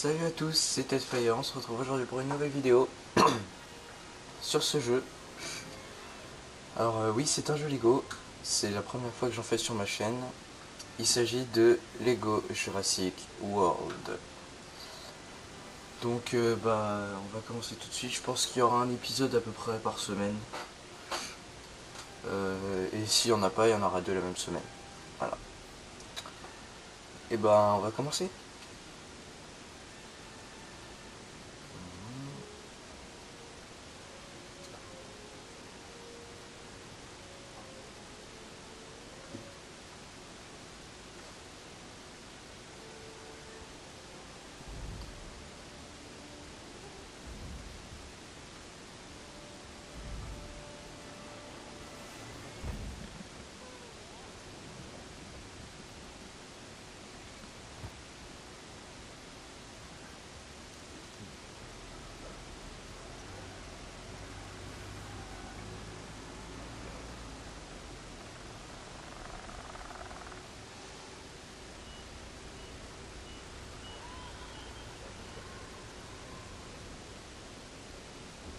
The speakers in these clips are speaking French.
Salut à tous, c'est Tedfire, on se retrouve aujourd'hui pour une nouvelle vidéo sur ce jeu. Alors oui, c'est un jeu Lego, c'est la première fois que j'en fais sur ma chaîne. Il s'agit de Lego Jurassic World. Donc on va commencer tout de suite, je pense qu'il y aura un épisode à peu près par semaine. Et s'il n'y en a pas, il y en aura deux la même semaine. Voilà. Et on va commencer.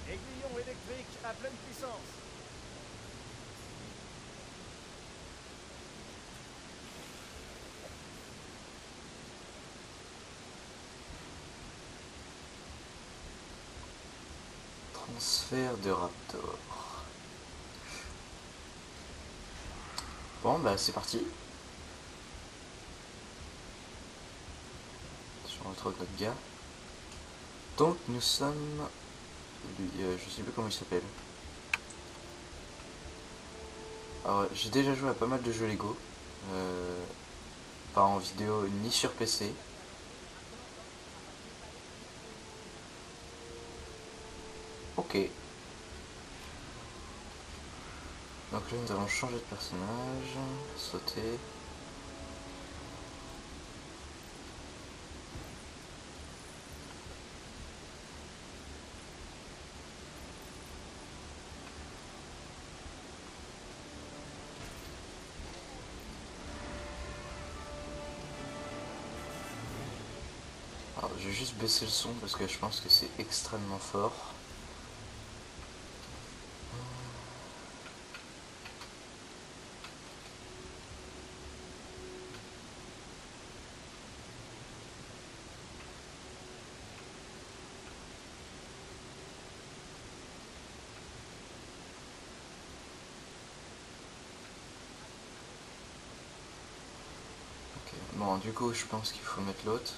Aiguillon électrique à pleine puissance. Transfert de Raptor. Bon c'est parti. Sur notre code gars. Donc nous sommes... je sais plus comment il s'appelle. Alors j'ai déjà joué à pas mal de jeux Lego. Pas en vidéo ni sur PC. Ok. Donc là nous allons changer de personnage. Sauter. Alors je vais juste baisser le son parce que je pense que c'est extrêmement fort. Ok. Bon du coup je pense qu'il faut mettre l'autre.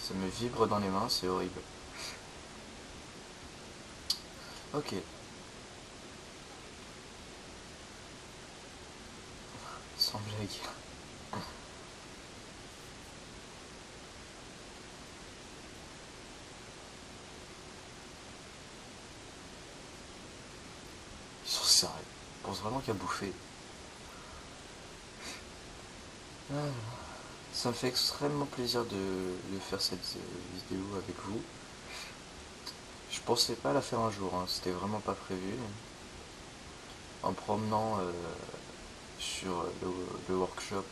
Ça me vibre dans les mains, c'est horrible. Ok. Sans blague. Ils sont sérieux. Je pense vraiment qu'il y a bouffé. Ça me fait extrêmement plaisir de faire cette vidéo avec vous. Je pensais pas la faire un jour, hein, c'était vraiment pas prévu. En promenant sur le workshop,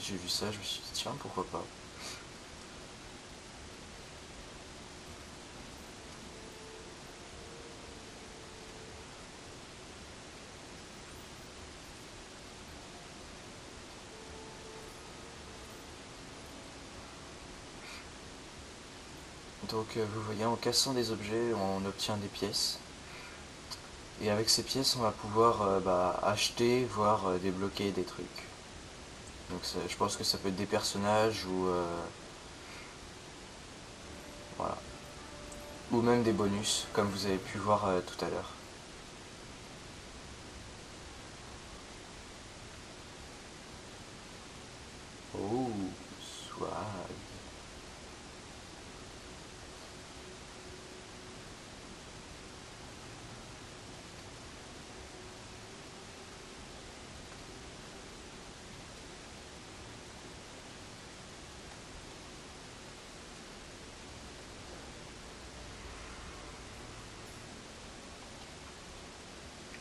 j'ai vu ça, je me suis dit tiens pourquoi pas. Donc vous voyez, en cassant des objets, on obtient des pièces. Et avec ces pièces, on va pouvoir acheter, voire débloquer des trucs. Donc je pense que ça peut être des personnages ou voilà, ou même des bonus, comme vous avez pu voir tout à l'heure. Oh, swag.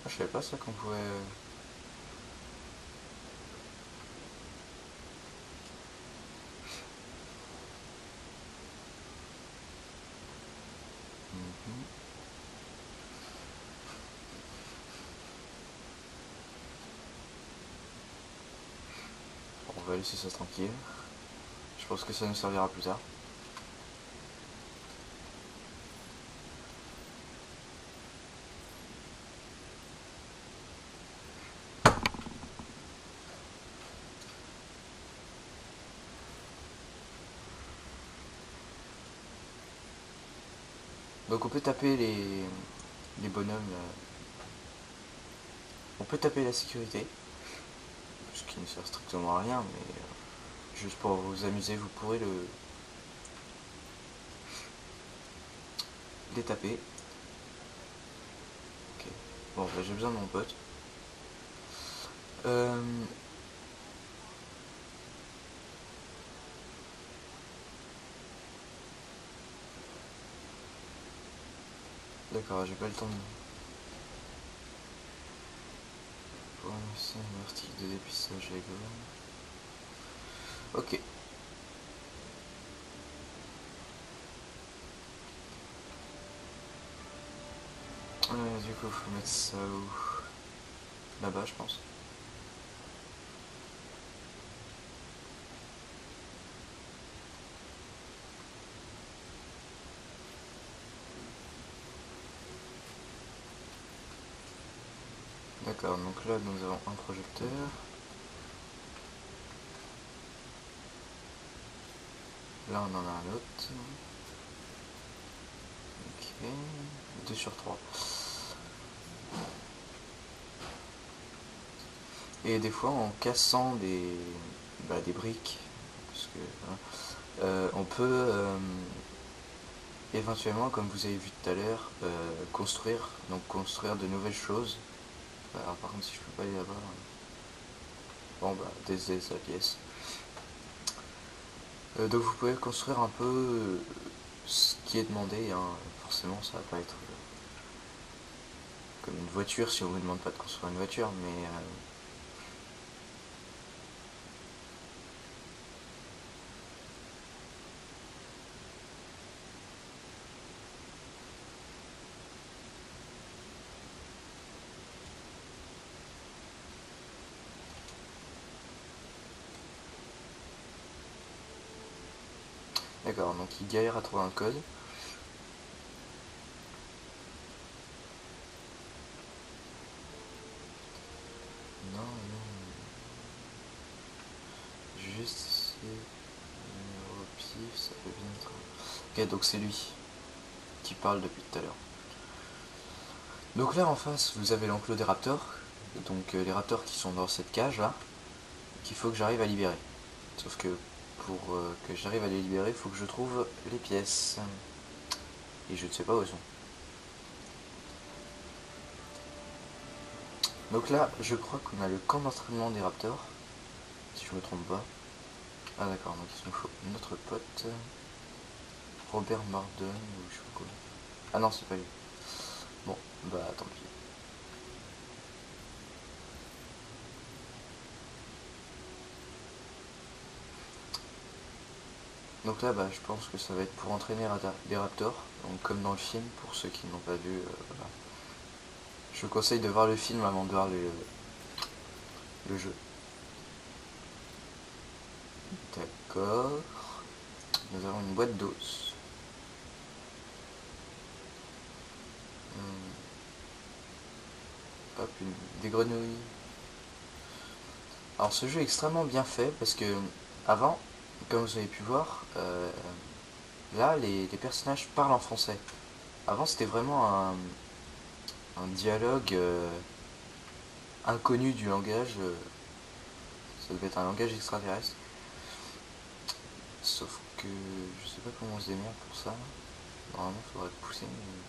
Ah, je savais pas ça qu'on pouvait... Mhm. Bon, on va laisser ça tranquille. Je pense que ça nous servira plus tard. Donc on peut taper les bonhommes là. On peut taper la sécurité, ce qui ne sert strictement à rien, mais juste pour vous amuser, vous pourrez les taper. Ok. Bon, bah, j'ai besoin de mon pote. Euh, D'accord, j'ai pas le temps de... Pour lancer un article de dépistage avec Ok. Du coup, faut mettre ça où? Là-bas, je pense. D'accord, donc là, nous avons un projecteur. Là, on en a un autre. Ok. 2 sur 3. Et des fois, en cassant des briques, parce que, hein, on peut éventuellement, comme vous avez vu tout à l'heure, construire de nouvelles choses. Alors, par contre, si je peux pas aller là-bas, bon bah, désolé, la pièce. Donc vous pouvez construire un peu ce qui est demandé, hein. Forcément, ça va pas être comme une voiture si on vous demande pas de construire une voiture, mais d'accord, donc il galère à trouver un code. Non, non, juste ici, numéro pif, ça peut bien être... Ok, donc c'est lui qui parle depuis tout à l'heure. Donc là en face, vous avez l'enclos des raptors, donc les raptors qui sont dans cette cage là, qu'il faut que j'arrive à libérer. Sauf que pour que j'arrive à les libérer, il faut que je trouve les pièces. Et je ne sais pas où elles sont. Donc là, je crois qu'on a le camp d'entraînement des raptors, si je me trompe pas. Ah d'accord, donc il nous faut notre pote, Robert Mardon, ou je sais pas quoi. Ah non, c'est pas lui. Bon, bah tant pis. Donc là, bah, je pense que ça va être pour entraîner les raptors, donc comme dans le film, pour ceux qui n'ont pas vu. Voilà. Je vous conseille de voir le film avant de voir le jeu. D'accord. Nous avons une boîte d'os. Hop, des grenouilles. Alors ce jeu est extrêmement bien fait parce que avant, comme vous avez pu voir, là les personnages parlent en français. Avant c'était vraiment un dialogue inconnu du langage. Ça devait être un langage extraterrestre. Sauf que je sais pas comment on se démerde pour ça. Normalement il faudrait pousser. Mais...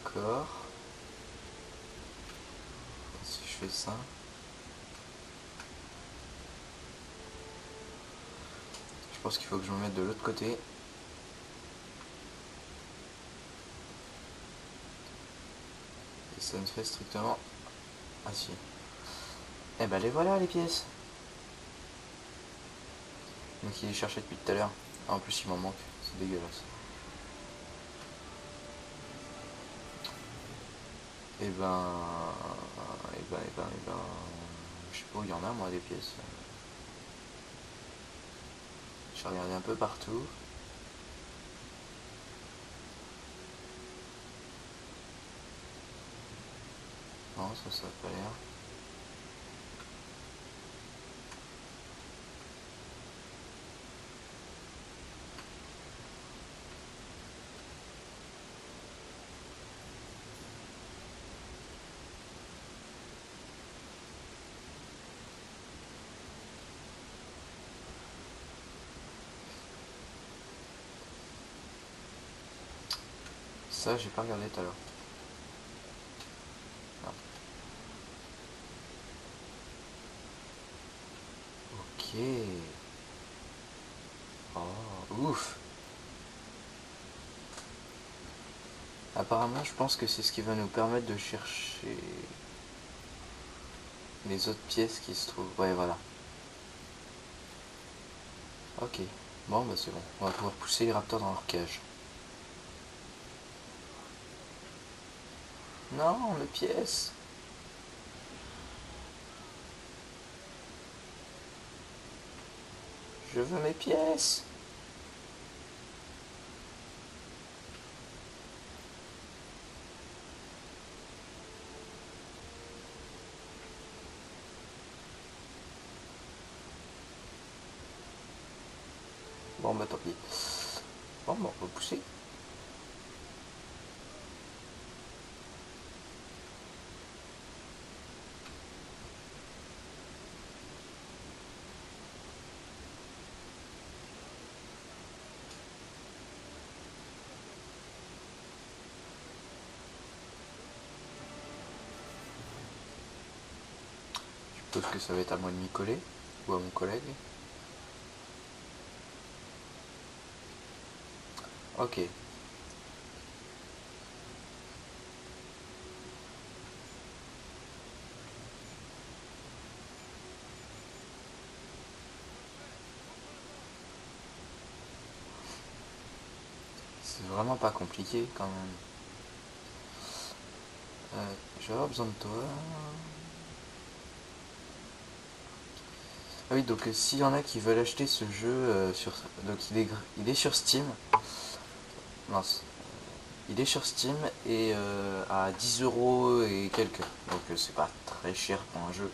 D'accord. Si je fais ça. Je pense qu'il faut que je me mette de l'autre côté. Et ça ne fait strictement... Ah si. Eh ben les voilà les pièces. Donc il les cherchait depuis tout à l'heure. Ah, en plus il m'en manque. C'est dégueulasse. Et ben... Je sais pas où il y en a moi des pièces. J'ai regardé un peu partout. Non, ça a pas l'air. Ça, j'ai pas regardé tout à l'heure. Non. Ok. Oh, ouf. Apparemment, je pense que c'est ce qui va nous permettre de chercher les autres pièces qui se trouvent. Ouais, voilà. Ok. Bon, bah c'est bon. On va pouvoir pousser les raptors dans leur cage. Non, mes pièces. Je veux mes pièces. Bon, bah tant pis. Bon, bah on va pousser. Je suppose que ça va être à moi de m'y coller. Ou à mon collègue. Ok. C'est vraiment pas compliqué quand même. Je vais avoir besoin de toi. Ah oui, donc s'il y en a qui veulent acheter ce jeu donc il est sur Steam. Mince. Il est sur Steam et à 10 € et quelques. Donc c'est pas très cher pour un jeu.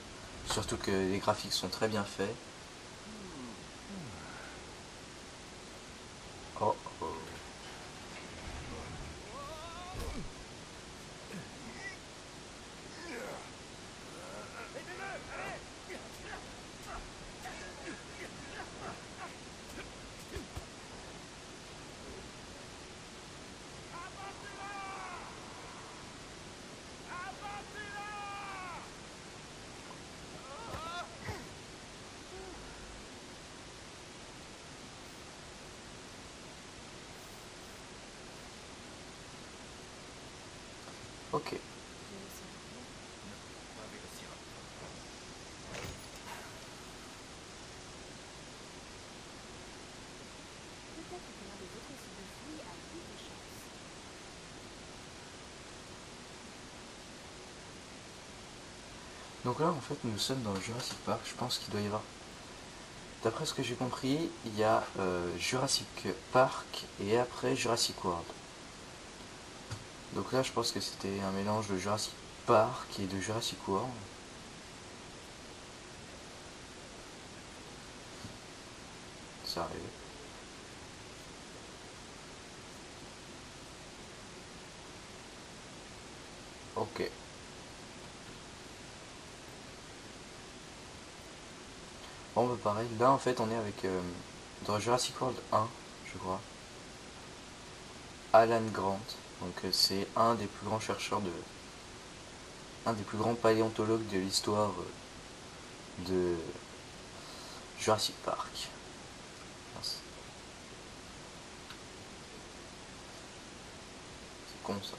Surtout que les graphiques sont très bien faits. Oh, oh. Ok. Donc là en fait nous sommes dans le Jurassic Park. Je pense qu'il doit y avoir... D'après ce que j'ai compris, il y a Jurassic Park et après Jurassic World. Donc là je pense que c'était un mélange de Jurassic Park et de Jurassic World. Ça arrive. Ok. Bon bah pareil, là en fait on est avec dans Jurassic World 1, je crois. Alan Grant. Donc c'est un des plus grands chercheurs un des plus grands paléontologues de l'histoire de Jurassic Park. Mince. C'est con ça.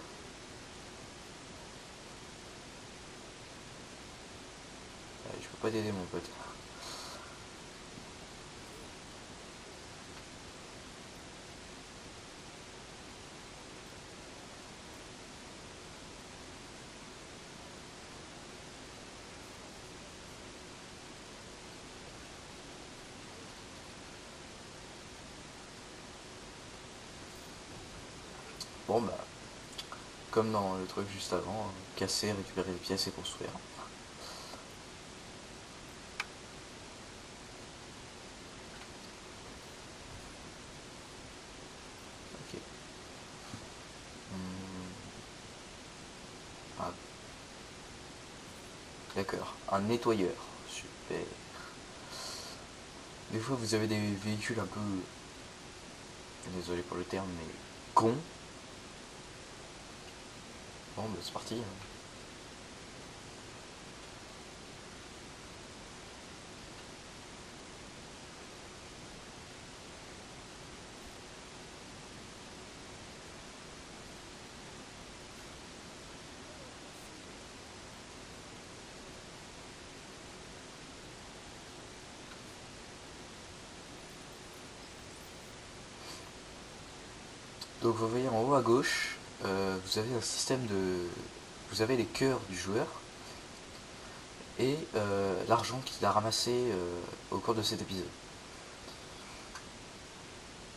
Je peux pas t'aider mon pote. Bon bah, comme dans le truc juste avant, casser, récupérer les pièces et construire. Ok. Ah, d'accord, un nettoyeur. Super. Des fois vous avez des véhicules un peu, désolé pour le terme, mais cons. Bon bah c'est parti. Donc vous voyez en haut à gauche, vous avez un système de... Vous avez les cœurs du joueur et l'argent qu'il a ramassé au cours de cet épisode.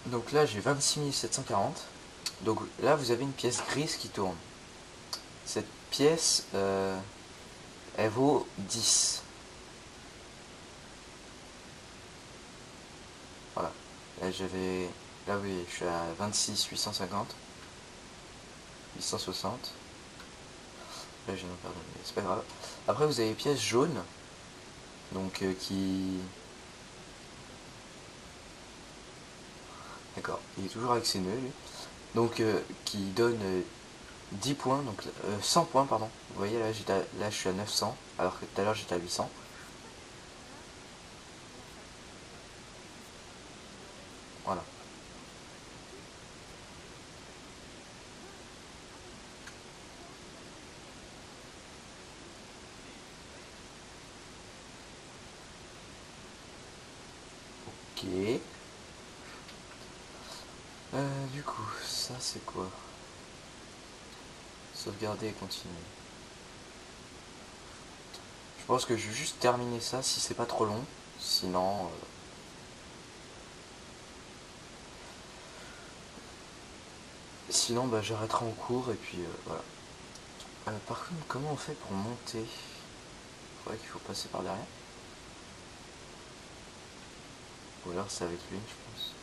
Donc là j'ai 26 740. Donc là vous avez une pièce grise qui tourne. Cette pièce, elle vaut 10. Voilà. Là j'avais... Là oui, je suis à 26 850. 860. Là j'ai perdu, mais c'est pas grave. Après vous avez les pièces jaunes. Donc qui... D'accord, il est toujours avec ses nœuds lui. Donc qui donne 10 points, donc 100 points pardon. Vous voyez là, là je suis à 900 alors que tout à l'heure j'étais à 800. Voilà. Ok. Du coup, ça c'est quoi? Sauvegarder et continuer. Je pense que je vais juste terminer ça si c'est pas trop long. Sinon, sinon bah, j'arrêterai en cours et puis voilà. Par contre, comment on fait pour monter? Faudrait qu'il faut passer par derrière. Ou alors c'est avec lui, je pense.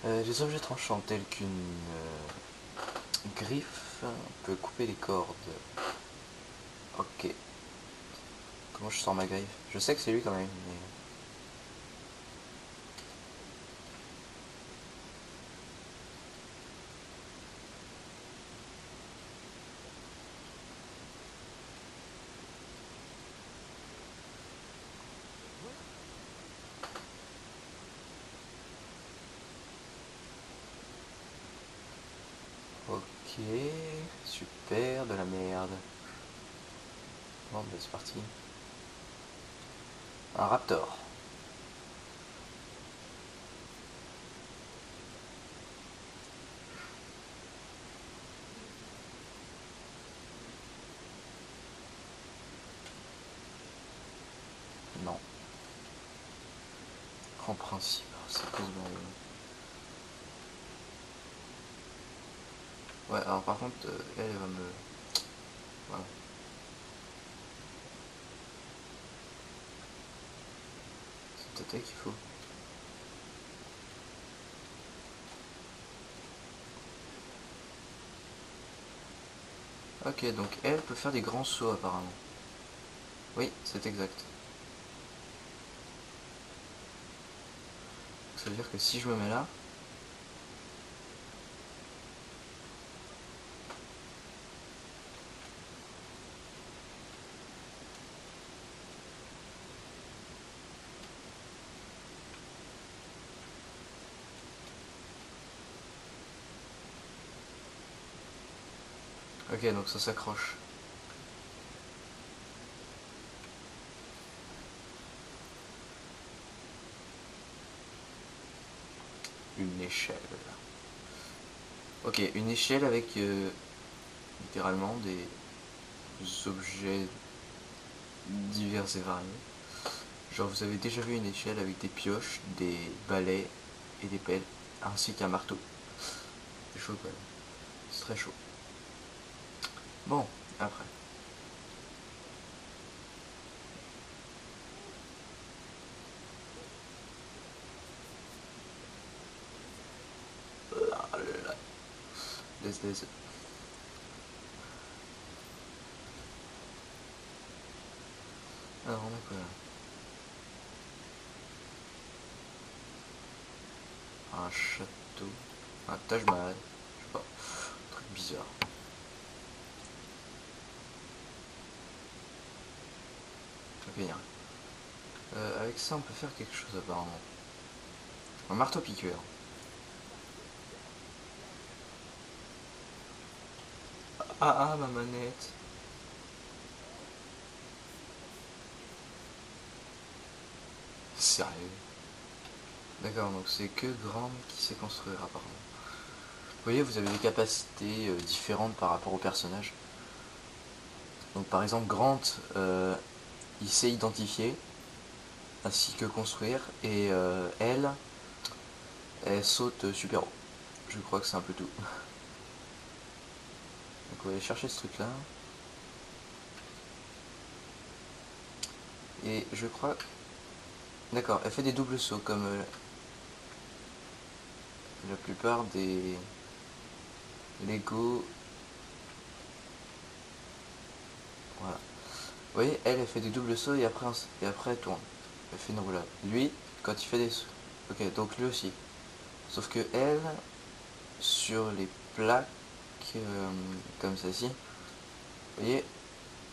Les objets tranchants tels qu'une griffe peut couper les cordes. Ok. Comment je sors ma griffe? Je sais que c'est lui quand même, mais... Ok, super, de la merde. Bon, bah c'est parti. Un raptor. Non. En principe, c'est quasiment... Ouais, alors par contre, elle va me... Voilà. C'est peut-être qu'il faut. Ok, donc elle peut faire des grands sauts apparemment. Oui, c'est exact. Ça veut dire que si je me mets là, ok, donc ça s'accroche. Une échelle. Ok, une échelle avec littéralement des objets divers et variés. Genre vous avez déjà vu une échelle avec des pioches, des balais et des pelles, ainsi qu'un marteau. C'est chaud quand même. C'est très chaud. Bon, après. Laisse. Alors on a quoi là? Un château. Un Taj Mahal. Je sais pas. Un truc bizarre. Ok, y'a rien. Avec ça on peut faire quelque chose apparemment. Un marteau piqueur. Ma manette. Sérieux. D'accord, donc c'est que Grant qui sait construire apparemment. Vous voyez, vous avez des capacités différentes par rapport au personnage. Donc par exemple, Grant, il sait identifier, ainsi que construire, et elle saute super haut. Je crois que c'est un peu tout. Donc on va aller chercher ce truc là. Et je crois... D'accord, elle fait des doubles sauts comme la plupart des Lego. Voilà. Vous voyez, elle fait des doubles sauts et après elle tourne. Elle fait une roulade. Lui, quand il fait des sauts. Ok, donc lui aussi. Sauf que elle, sur les plaques comme celle-ci, vous voyez,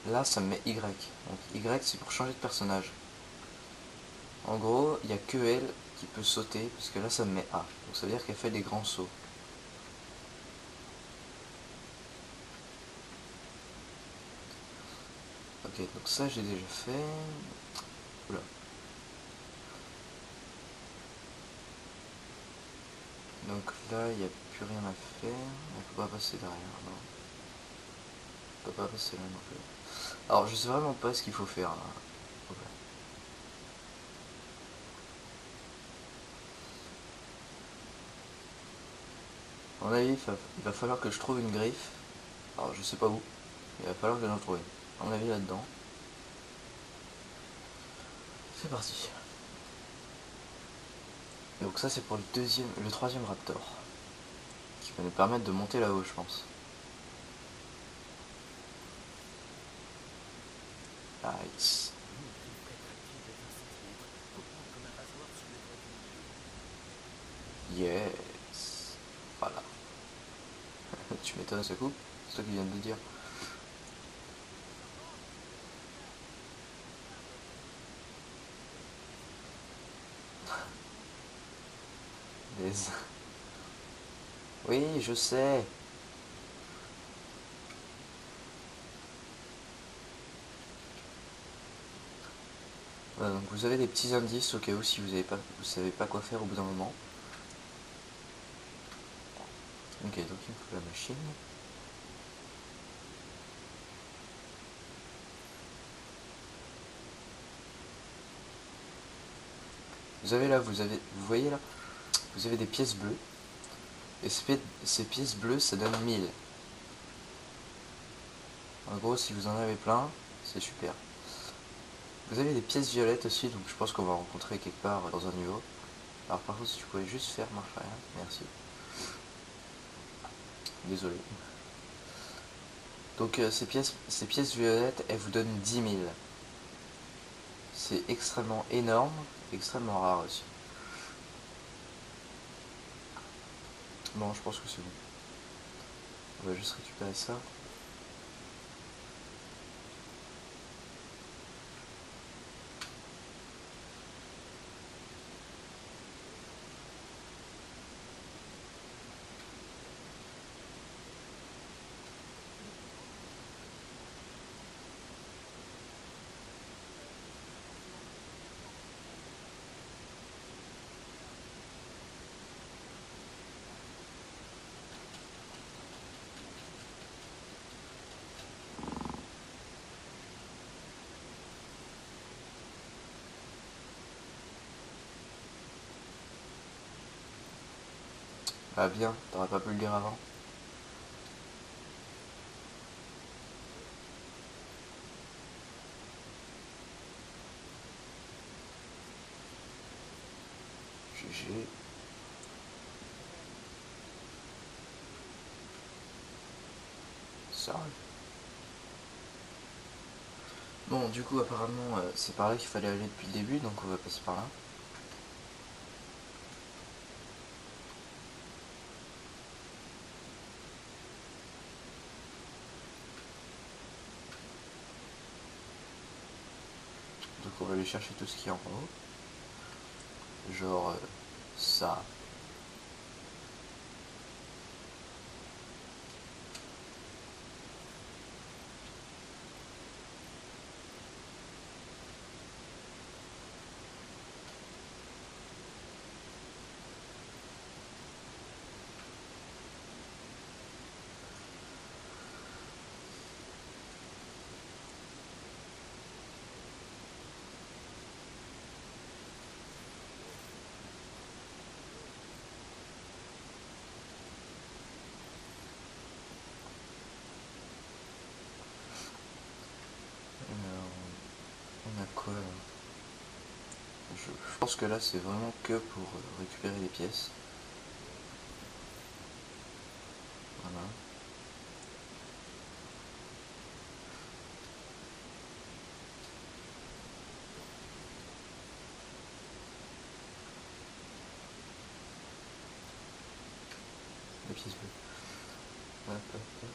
là ça me met Y. Donc Y c'est pour changer de personnage. En gros, il n'y a que elle qui peut sauter, parce que là ça me met A. Donc ça veut dire qu'elle fait des grands sauts. Ok, donc ça j'ai déjà fait. Oula. Donc là, il n'y a plus rien à faire. On peut pas passer derrière, non. On peut pas passer là non plus. Alors je sais vraiment pas ce qu'il faut faire là. Okay. À mon avis, il va falloir que je trouve une griffe. Alors je sais pas où. Il va falloir que j'en trouve une. À mon avis là-dedans. C'est parti. Donc ça c'est pour le troisième raptor. Qui va nous permettre de monter là-haut je pense. Nice. Yes. Voilà. Tu m'étonnes, ça coupe. C'est toi qui viens de le dire. Les... Oui, je sais. Voilà, donc vous avez des petits indices au cas où si vous savez pas quoi faire au bout d'un moment. Ok, donc il me faut la machine. Vous avez là, vous voyez là, vous avez des pièces bleues. Et ces pièces bleues, ça donne 1000. En gros, si vous en avez plein, c'est super. Vous avez des pièces violettes aussi, donc je pense qu'on va rencontrer quelque part dans un niveau. Alors par contre, si tu pouvais juste faire marche arrière, merci. Désolé. Donc ces pièces violettes, elles vous donnent 10 000. C'est extrêmement énorme, extrêmement rare aussi. Bon, je pense que c'est bon. On va juste récupérer ça. Ah bien, t'aurais pas pu le dire avant. GG. Ça arrive. Bon, du coup, apparemment, c'est par là qu'il fallait aller depuis le début, donc on va passer par là. Donc on va aller chercher tout ce qui est en haut. Genre ça. On a quoi là? Je pense que là c'est vraiment que pour récupérer les pièces. Voilà. Les pièces bleues. Hop, hop, hop.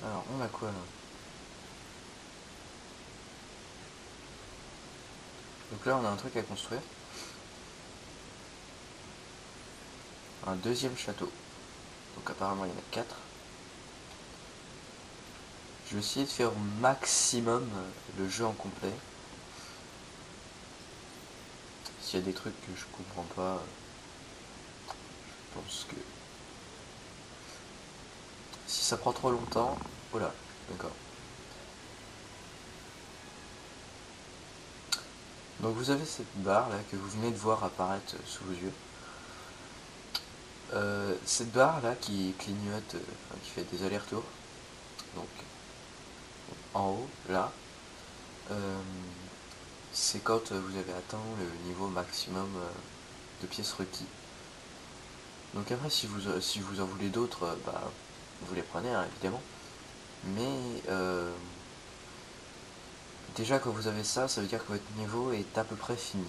Alors on a quoi là? Donc là on a un truc à construire. Un deuxième château. Donc apparemment il y en a 4. Je vais essayer de faire au maximum le jeu en complet. S'il y a des trucs que je comprends pas, je pense que si ça prend trop longtemps... Oh là, d'accord. Donc vous avez cette barre là que vous venez de voir apparaître sous vos yeux. Cette barre là qui clignote, qui fait des allers-retours. Donc en haut là, c'est quand vous avez atteint le niveau maximum de pièces requis. Donc après si vous en voulez d'autres, bah, vous les prenez hein, évidemment. Mais déjà quand vous avez ça, ça veut dire que votre niveau est à peu près fini.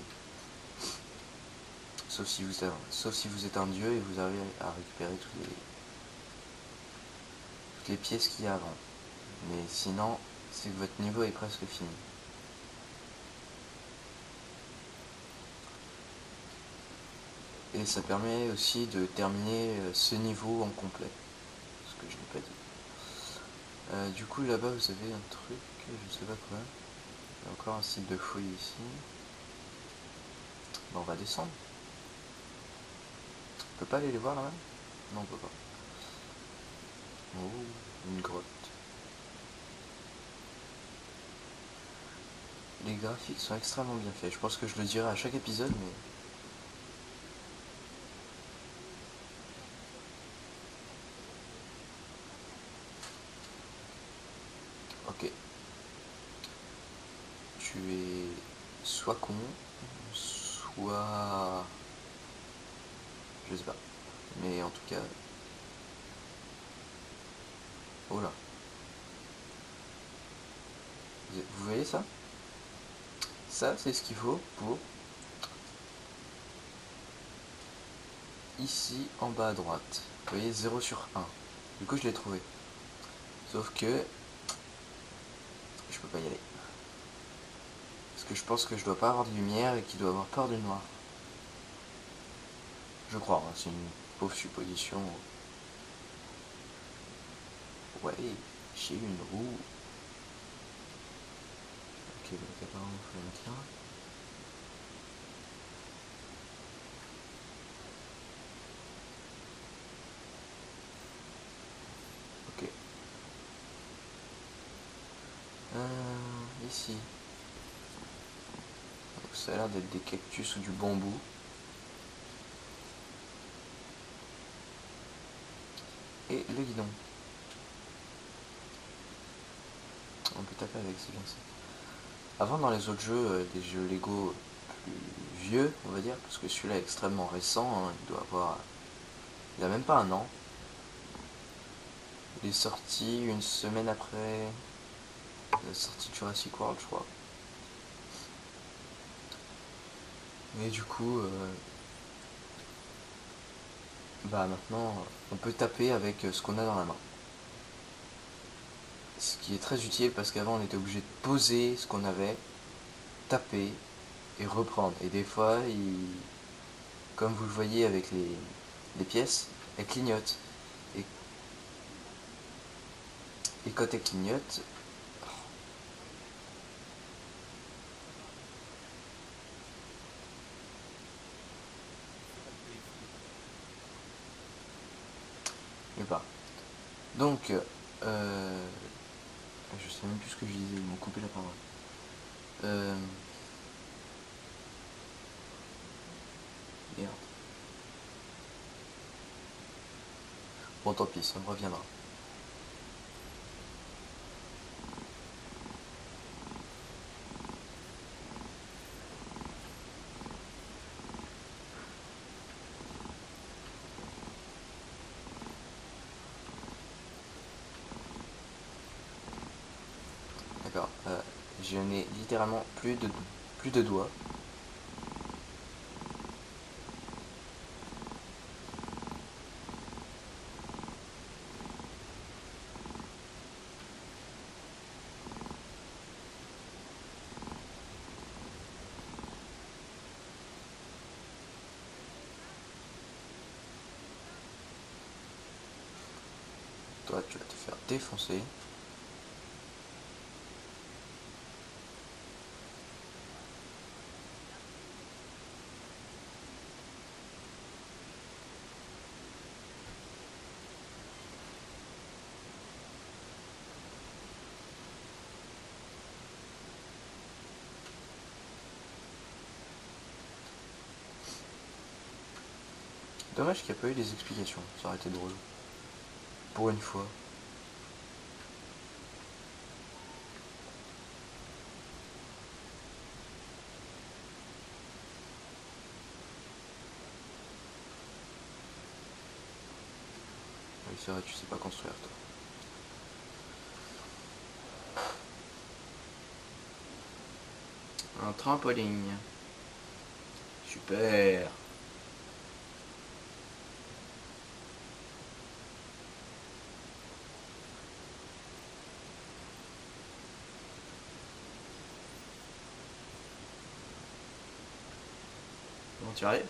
Sauf si vous êtes un dieu et vous arrivez à récupérer toutes les pièces qu'il y a avant. Mais sinon, c'est que votre niveau est presque fini. Et ça permet aussi de terminer ce niveau en complet. Ce que je n'ai pas dit. Du coup, là-bas, vous avez un truc, je sais pas quoi. Il y a encore un site de fouille ici. Bon, on va descendre. On peut pas aller les voir là-bas? Non, on peut pas. Oh, une grotte. Les graphiques sont extrêmement bien faits. Je pense que je le dirai à chaque épisode, mais... Ok. Tu es soit con, soit... Je sais pas. Mais en tout cas... Oh là. Vous voyez ça? Ça, c'est ce qu'il faut pour ici en bas à droite. Vous voyez 0 sur 1. Du coup je l'ai trouvé. Sauf que je peux pas y aller. Parce que je pense que je dois pas avoir de lumière et qu'il doit avoir peur du noir. Je crois, hein, c'est une pauvre supposition. Ouais, j'ai une roue. Ok, donc apparemment il faut la mettre là. Ok. Ici. Donc, ça a l'air d'être des cactus ou du bambou. Et le guidon. On peut taper avec, c'est bien ça. Avant, dans les autres jeux, des jeux Lego plus vieux, on va dire, parce que celui-là est extrêmement récent, hein, il doit avoir. Il a même pas un an. Il est sorti une semaine après la sortie de Jurassic World, je crois. Et du coup, bah maintenant, on peut taper avec ce qu'on a dans la main. Ce qui est très utile parce qu'avant, on était obligé de poser ce qu'on avait, taper et reprendre. Et des fois, comme vous le voyez avec les pièces, elles clignotent. Et, et quand elles clignotent, je sais pas. Donc, je sais même plus ce que je disais, ils m'ont coupé la parole. Merde. Bon, tant pis, ça me reviendra. D'accord. Je n'ai littéralement plus de doigts. Toi, tu vas te faire défoncer. Dommage qu'il n'y a pas eu des explications, ça aurait été drôle. Pour une fois. Oui, c'est vrai, tu sais pas construire, toi. Un trampoline. Super. Bon, tu arrives?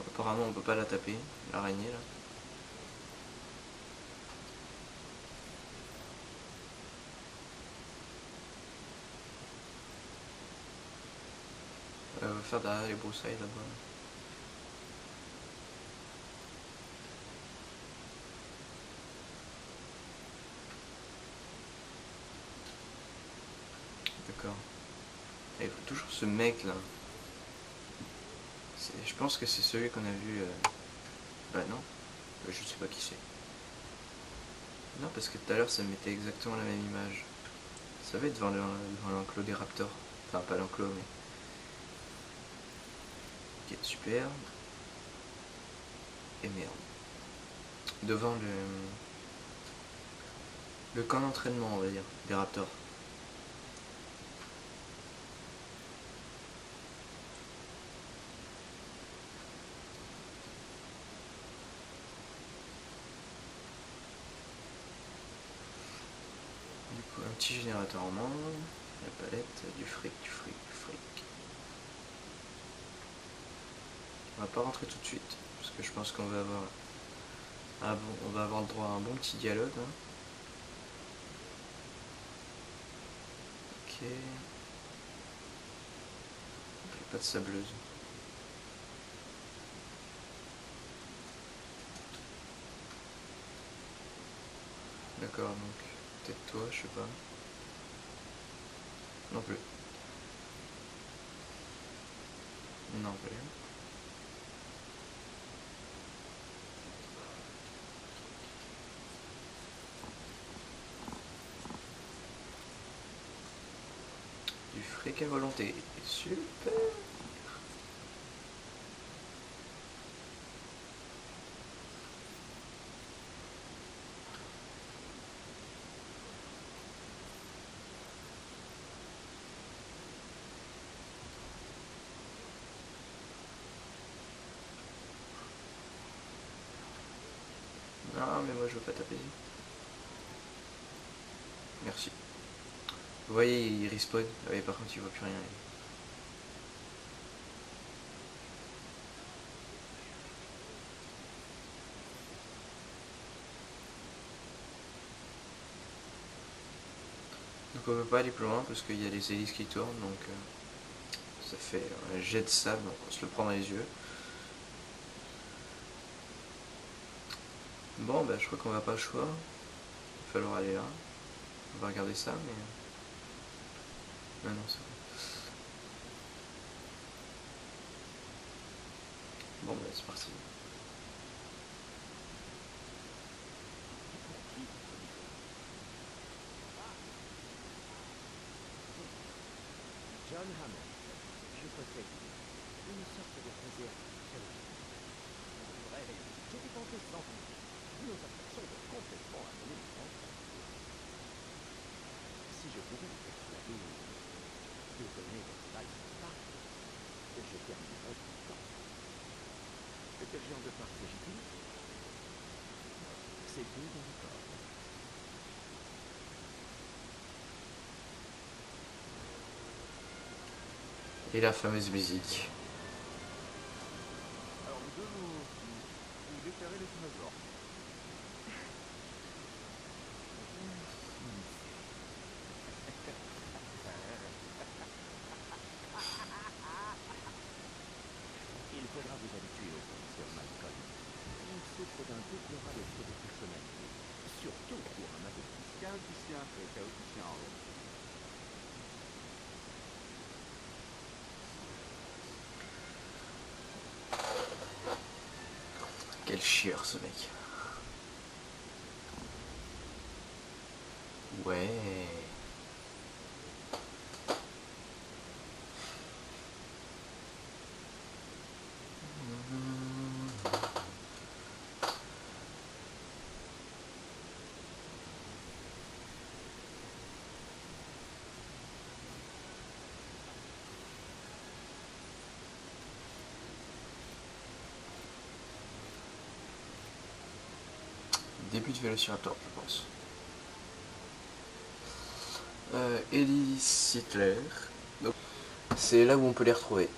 Apparemment, on peut pas la taper, l'araignée là. On va faire derrière les broussailles là-bas. D'accord. Et il faut toujours ce mec là. Je pense que c'est celui qu'on a vu. Bah non. Je sais pas qui c'est. Non, parce que tout à l'heure ça mettait exactement la même image. Ça va être devant l'enclos des raptors. Enfin, pas l'enclos, mais... Ok, super. Et merde. Devant le camp d'entraînement, on va dire, des raptors. Du coup, un petit générateur en main, la palette, du fric. On va pas rentrer tout de suite, parce que je pense qu'on va avoir... Ah bon, on va avoir le droit à un bon petit dialogue. Hein. Ok. Pas de sableuse. D'accord, donc peut-être toi, je sais pas. Non plus. Non plus. Du fric à volonté. Super. Non, mais moi je veux pas taper. Merci. Vous voyez, il respawn. Ah oui, par contre, il voit plus rien. Donc on peut pas aller plus loin parce qu'il y a les hélices qui tournent, donc ça fait un jet de sable, donc on se le prend dans les yeux. Bon, bah je crois qu'on va pas le choix. Il va falloir aller là. On va regarder ça, mais... Ah non, c'est bon. Bon, bah c'est parti. John Hammond, je possède une sorte de réserve archéologique. Vrai, j'ai dépensé 100 000. Nos affaires sont complètement à mon évidence. Si je pouvais vous persuader de donner votre balle de parc, je terminerais tout le temps. De quel genre de parc s'agit-il? C'est deux dans le corps. Et la fameuse musique. Alors vous deux, vous déclarez les dinosaures. Il faudra vous habituer au professeur Malcolm. Il souffre d'un déplorable trait de personnalité, surtout pour un athléticien. Chaoticien, très chaoticien. Quel chieur ce mec. Ouais. Début de Vélociraptor, je pense. Ellie Hitler. C'est là où on peut les retrouver.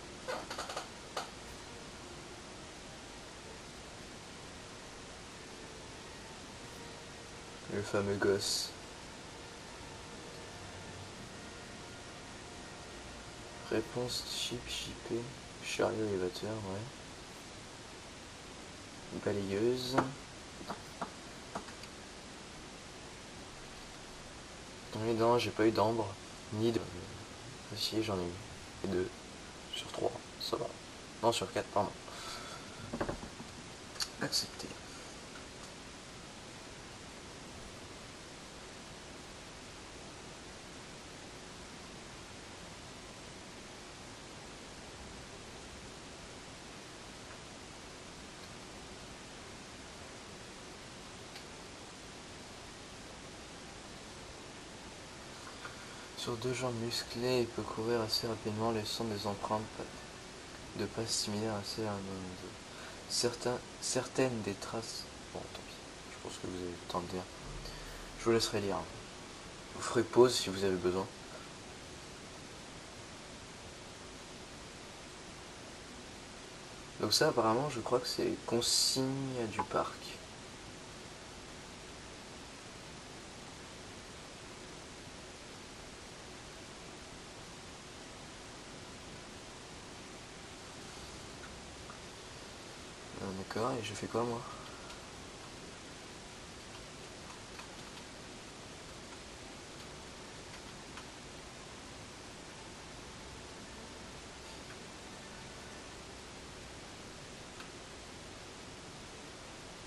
Le fameux gosse. Réponse chip chippé. Chariot élévateur, ouais. Balayeuse. Oui, non, j'ai pas eu d'ambre. Ni de... Si, j'en ai eu. Et 2. Sur 3, ça va. Non, sur 4, pardon. Accepté. Sur deux jambes musclées, il peut courir assez rapidement, laissant des empreintes de pas similaires à celles d'un homme. Certaines des traces... Bon, tant pis, je pense que vous avez le temps de dire. Je vous laisserai lire. Vous ferez pause si vous avez besoin. Donc ça, apparemment, je crois que c'est les consignes du parc. D'accord, et je fais quoi, moi?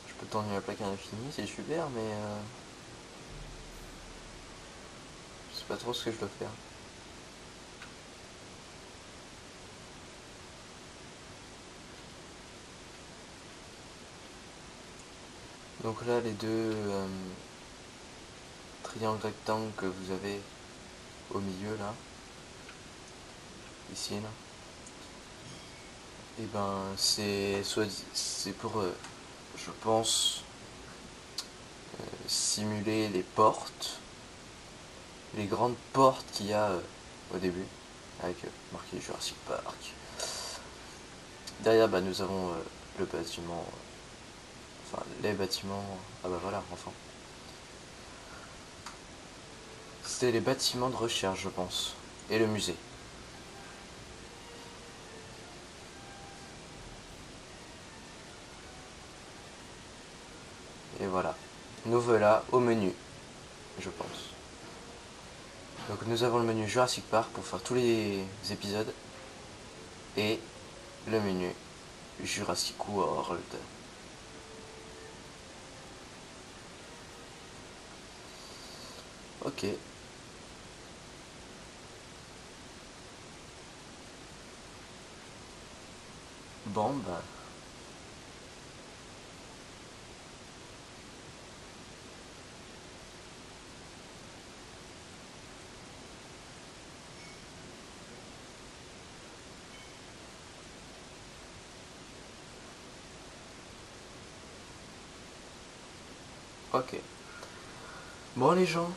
Je peux tendre la plaque à l'infini, c'est super, mais... je sais pas trop ce que je dois faire. Donc là, les deux triangles rectangles que vous avez au milieu, là, ici, là, et ben c'est pour, je pense, simuler les portes, les grandes portes qu'il y a au début, avec marqué Jurassic Park. Derrière, bah, nous avons le bâtiment, enfin les bâtiments, ah bah voilà, enfin. C'était les bâtiments de recherche, je pense, et le musée. Et voilà, nous voilà au menu, je pense. Donc nous avons le menu Jurassic Park pour faire tous les épisodes, et le menu Jurassic World. Ok. Bon bah. Ok. Bon les gens,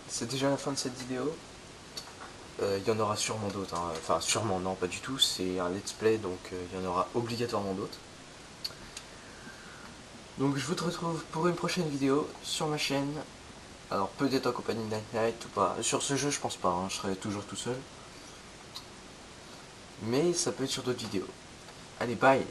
c'est déjà la fin de cette vidéo. Il y en aura sûrement d'autres, hein. Enfin sûrement non, pas du tout, c'est un let's play donc il y en aura obligatoirement d'autres. Donc je vous retrouve pour une prochaine vidéo sur ma chaîne. Alors peut-être en compagnie de Night ou pas. Sur ce jeu je pense pas, hein, je serai toujours tout seul. Mais ça peut être sur d'autres vidéos. Allez bye.